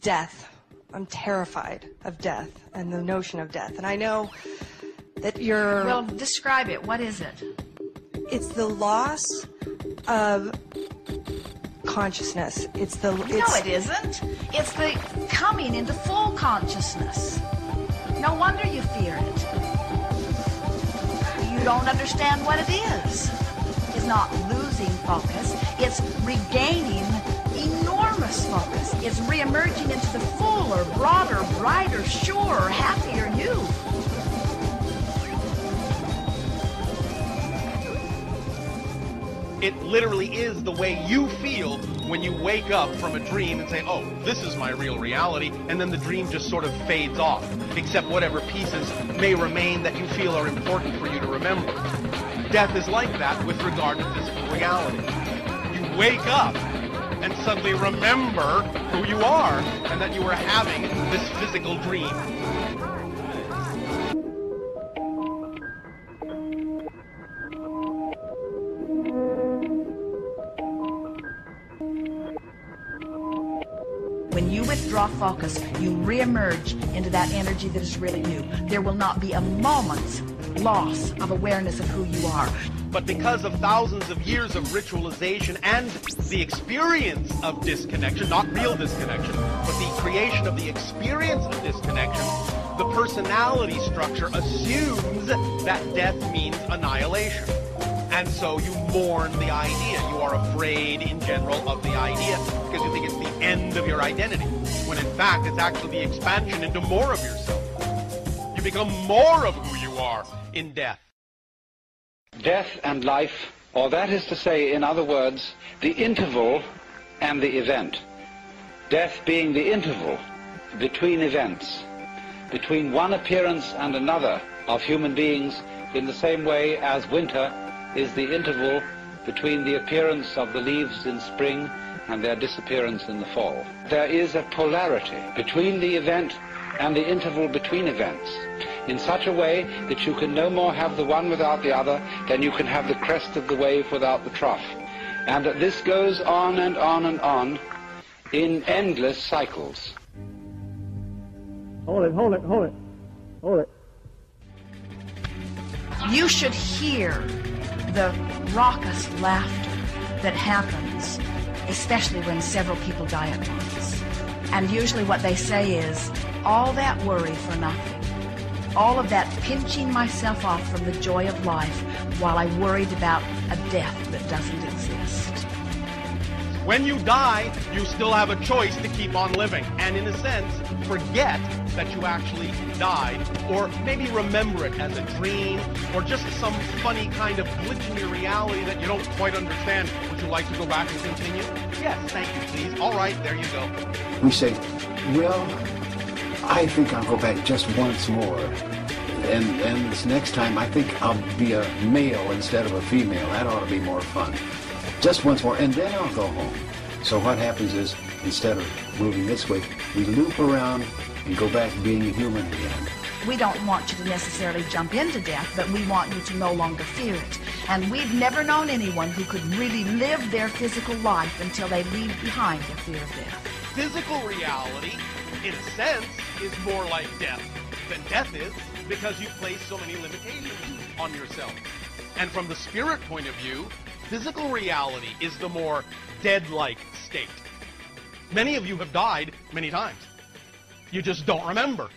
death. I'm terrified of death and the notion of death. And I know that you're... Well, describe it. What is it? It's the loss of consciousness. No, it isn't. It's the coming into full consciousness. No wonder you fear it. You don't understand what it is. It's not losing focus. It's regaining enormous focus. It's reemerging into the fuller, broader, brighter, surer, happier you. It literally is the way you feel when you wake up from a dream and say, oh, this is my real reality, and then the dream just sort of fades off, except whatever pieces may remain that you feel are important for you to remember. Death is like that with regard to physical reality. You wake up and suddenly remember who you are and that you are having this physical dream. When you withdraw focus, you reemerge into that energy that is really you. There will not be a moment's loss of awareness of who you are. But because of thousands of years of ritualization and the experience of disconnection, not real disconnection, but the creation of the experience of disconnection, the personality structure assumes that death means annihilation. And so you mourn the idea. You are afraid in general of the idea because you think it's the end of your identity, when in fact it's actually the expansion into more of yourself. You become more of who you are in death. Death and life, or that is to say, in other words, the interval and the event. Death being the interval between events, between one appearance and another of human beings, in the same way as winter is the interval between the appearance of the leaves in spring and their disappearance in the fall. There is a polarity between the event and the interval between events, in such a way that you can no more have the one without the other than you can have the crest of the wave without the trough. And that this goes on and on and on in endless cycles. Hold it, hold it, hold it, hold it. You should hear the raucous laughter that happens, especially when several people die at once. And usually what they say is, all that worry for nothing. All of that pinching myself off from the joy of life while I worried about a death that doesn't exist. When you die, you still have a choice to keep on living, and in a sense, forget that you actually died, or maybe remember it as a dream, or just some funny kind of glitch in your reality that you don't quite understand. Would you like to go back and continue? Yes, thank you, please. All right, there you go. We say, well, I think I'll go back just once more. And this next time, I think I'll be a male instead of a female. That ought to be more fun. Just once more, and then I'll go home. So what happens is, instead of moving this way, we loop around and go back being a human again. We don't want you to necessarily jump into death, but we want you to no longer fear it. And we've never known anyone who could really live their physical life until they leave behind their fear of death. Physical reality, in a sense, is more like death than death is, because you place so many limitations on yourself. And from the spirit point of view, physical reality is the more dead-like state. Many of you have died many times. You just don't remember.